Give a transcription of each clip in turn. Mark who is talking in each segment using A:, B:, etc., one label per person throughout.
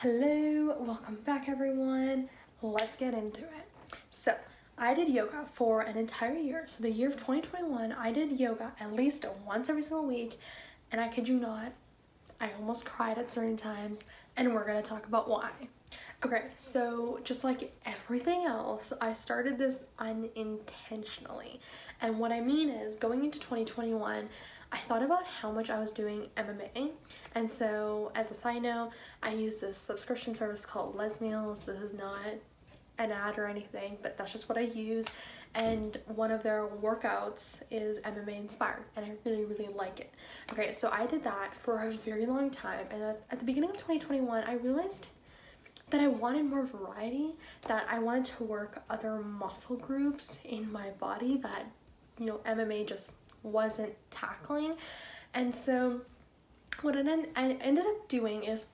A: Hello, welcome back everyone. Let's get into it. So, I did yoga for an entire year. So, the year of 2021, I did yoga at least once every single week. And I kid you not, I almost cried at certain times. And we're going to talk about why. Okay, so just like everything else, I started this unintentionally. And what I mean is, going into 2021, I thought about how much I was doing MMA. And so, as a side note, I use this subscription service called Les Meals. This is not an ad or anything, but that's just what I use. And one of their workouts is MMA inspired, and I really, really like it. Okay, so I did that for a very long time. And at the beginning of 2021, I realized that I wanted more variety, that I wanted to work other muscle groups in my body that, MMA just wasn't tackling. And so what I ended up doing is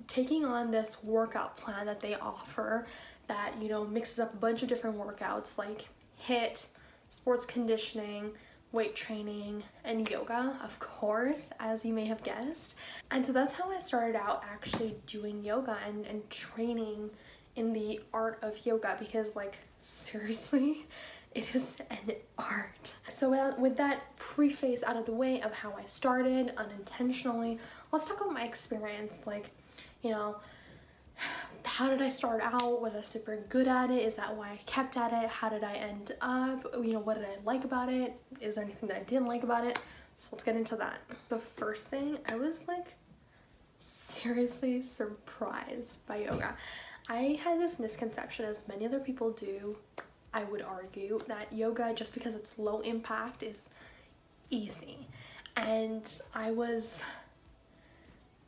A: taking on this workout plan that they offer that, mixes up a bunch of different workouts like HIIT, sports conditioning, weight training, and yoga, of course, as you may have guessed. And so that's how I started out actually doing yoga and training in the art of yoga, because seriously, it is an art. So with that preface out of the way of how I started unintentionally, let's talk about my experience. How did I start out? Was I super good at it? Is that why I kept at it? How did I end up? What did I like about it? Is there anything that I didn't like about it? So let's get into that. The first thing, I was seriously surprised by yoga. I had this misconception, as many other people do, I would argue, that yoga, just because it's low impact, is easy. And I was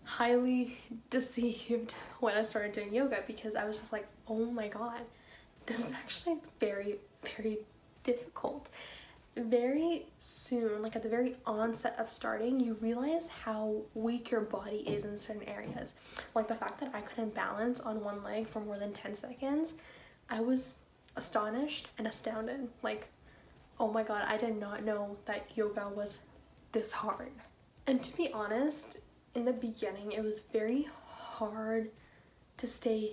A: highly deceived when I started doing yoga, because I was just like, oh my god, this is actually very, very difficult. Very soon, at the very onset of starting, you realize how weak your body is in certain areas. Like the fact that I couldn't balance on one leg for more than 10 seconds, I was astonished and astounded. Oh my god, I did not know that yoga was this hard. And to be honest, in the beginning, it was very hard to stay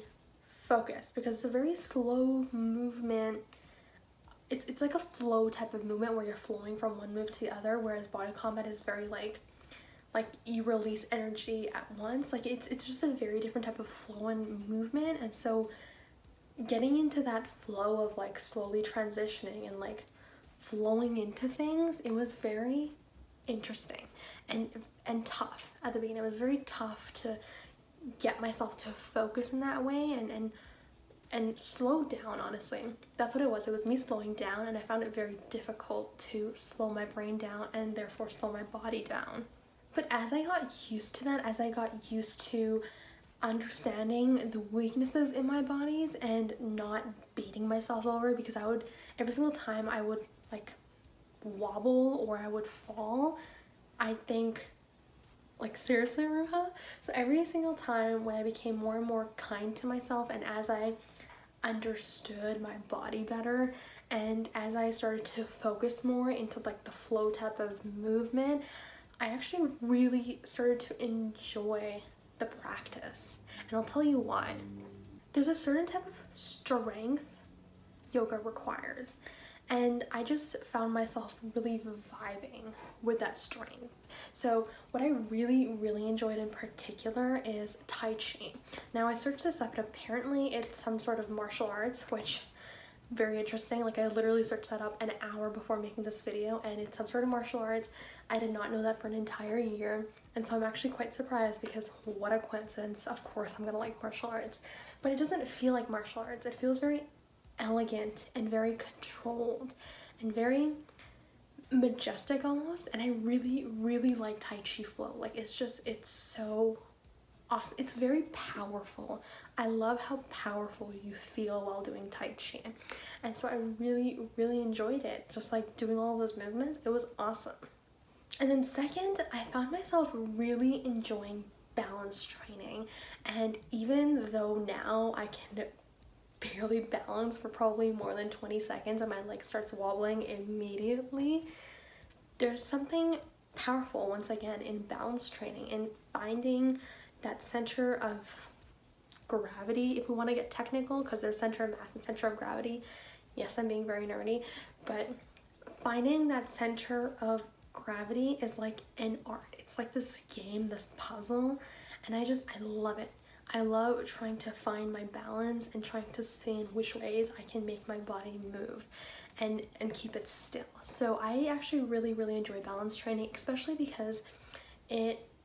A: focused because it's a very slow movement. It's like a flow type of movement where you're flowing from one move to the other, whereas body combat is very like you release energy at once. It's just a very different type of flow and movement. And so getting into that flow of slowly transitioning and flowing into things, it was very interesting and tough at the beginning. It was very tough to get myself to focus in that way and slow down. Honestly, that's what it was. It was me slowing down, and I found it very difficult to slow my brain down and therefore slow my body down. But as I got used to that, as I got used to understanding the weaknesses in my bodies and not beating myself over, because I would, every single time I would wobble or I would fall, I think, seriously, Ruha? So every single time when I became more and more kind to myself, and as I understood my body better, and as I started to focus more into the flow type of movement, I actually really started to enjoy the practice. And I'll tell you why. There's a certain type of strength yoga requires, and I just found myself really vibing with that strength. So what I really, really enjoyed in particular is Tai Chi. Now I searched this up, and apparently it's some sort of martial arts, which very interesting. I literally searched that up an hour before making this video, and it's some sort of martial arts. I did not know that for an entire year, and so I'm actually quite surprised, because what a coincidence. Of course I'm gonna like martial arts, but it doesn't feel like martial arts. It feels very elegant and very controlled and very majestic almost, and I really, really like Tai Chi flow. It's so awesome. It's very powerful. I love how powerful you feel while doing Tai Chi, and so I really, really enjoyed it. Just doing all those movements, it was awesome. And then second, I found myself really enjoying balance training, and even though now I can barely balance for probably more than 20 seconds and my leg starts wobbling immediately, there's something powerful once again in balance training and finding that center of gravity, if we want to get technical, because there's center of mass and center of gravity. Yes, I'm being very nerdy, but finding that center of gravity is like an art. It's like this game, this puzzle, and I love it. I love trying to find my balance and trying to see in which ways I can make my body move and keep it still. So I actually really enjoy balance training, especially because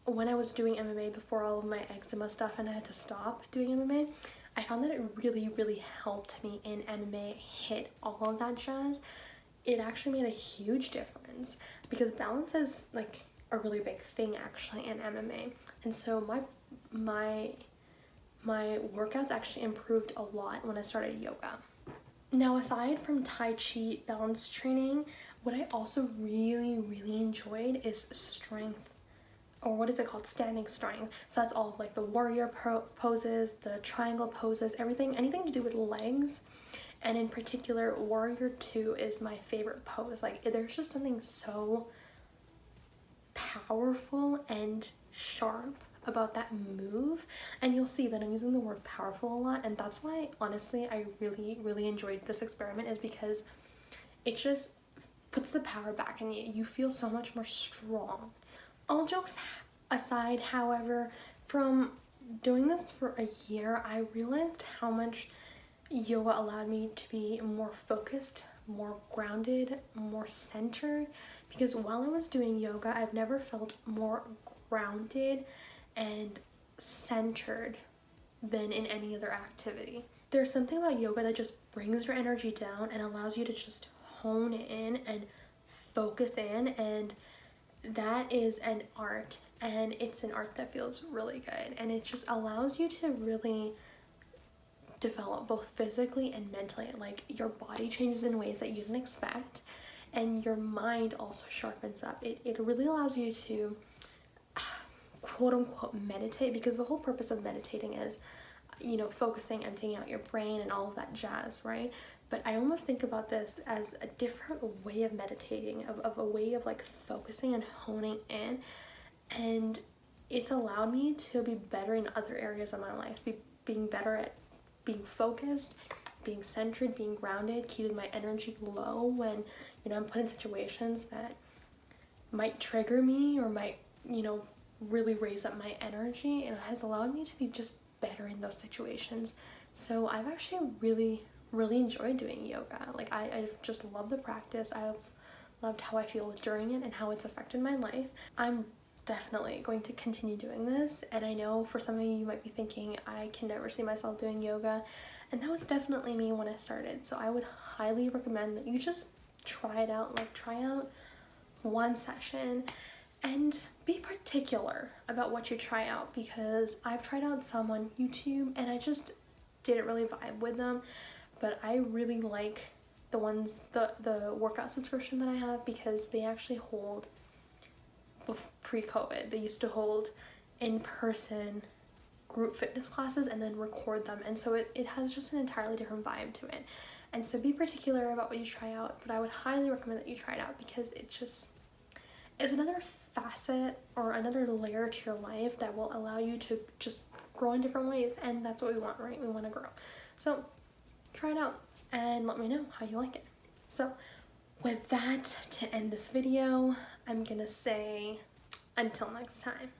A: when I was doing MMA before all of my eczema stuff and I had to stop doing MMA, I found that it really helped me in MMA hit all of that jazz. It actually made a huge difference because balance is like a really big thing actually in MMA. And so my workouts actually improved a lot when I started yoga. Now, aside from Tai Chi balance training, what I also really enjoyed is strength, or what is it called? Standing strength. So that's all of like the warrior poses, the triangle poses, anything to do with legs. And in particular, Warrior 2 is my favorite pose. Like, there's just something so powerful and sharp about that move. And you'll see that I'm using the word powerful a lot. And that's why, honestly, I really enjoyed this experiment, is because it just puts the power back in you. You feel so much more strong. All jokes aside, however, from doing this for a year, I realized how much yoga allowed me to be more focused, more grounded, more centered, because while I was doing yoga, I've never felt more grounded and centered than in any other activity. There's something about yoga that just brings your energy down and allows you to just hone in and focus in, and that is an art, and it's an art that feels really good, and it just allows you to really develop both physically and mentally. Like, your body changes in ways that you didn't expect, and your mind also sharpens up. It really allows you to quote unquote meditate, because the whole purpose of meditating is, you know, focusing, emptying out your brain and all of that jazz, right? But I almost think about this as a different way of meditating, of a way of like focusing and honing in, and it's allowed me to be better in other areas of my life, being better at being focused, being centered, being grounded, keeping my energy low when, you know, I'm put in situations that might trigger me or might, you know, really raise up my energy, and it has allowed me to be just better in those situations. So I've actually really enjoyed doing yoga. Like, I just love the practice. I've loved how I feel during it and how it's affected my life. I'm definitely going to continue doing this, and I know for some of you might be thinking, I can never see myself doing yoga, and that was definitely me when I started. So I would highly recommend that you just try it out. Like, try out one session and be particular about what you try out, because I've tried out some on YouTube and I just didn't really vibe with them, but I really like the workout subscription that I have, because they actually hold, pre-COVID, they used to hold in-person group fitness classes and then record them, and so it has just an entirely different vibe to it. And so be particular about what you try out, but I would highly recommend that you try it out, because it's another facet or another layer to your life that will allow you to just grow in different ways, and that's what we want, right? We want to grow. So try it out and let me know how you like it. So with that, to end this video, I'm gonna say until next time.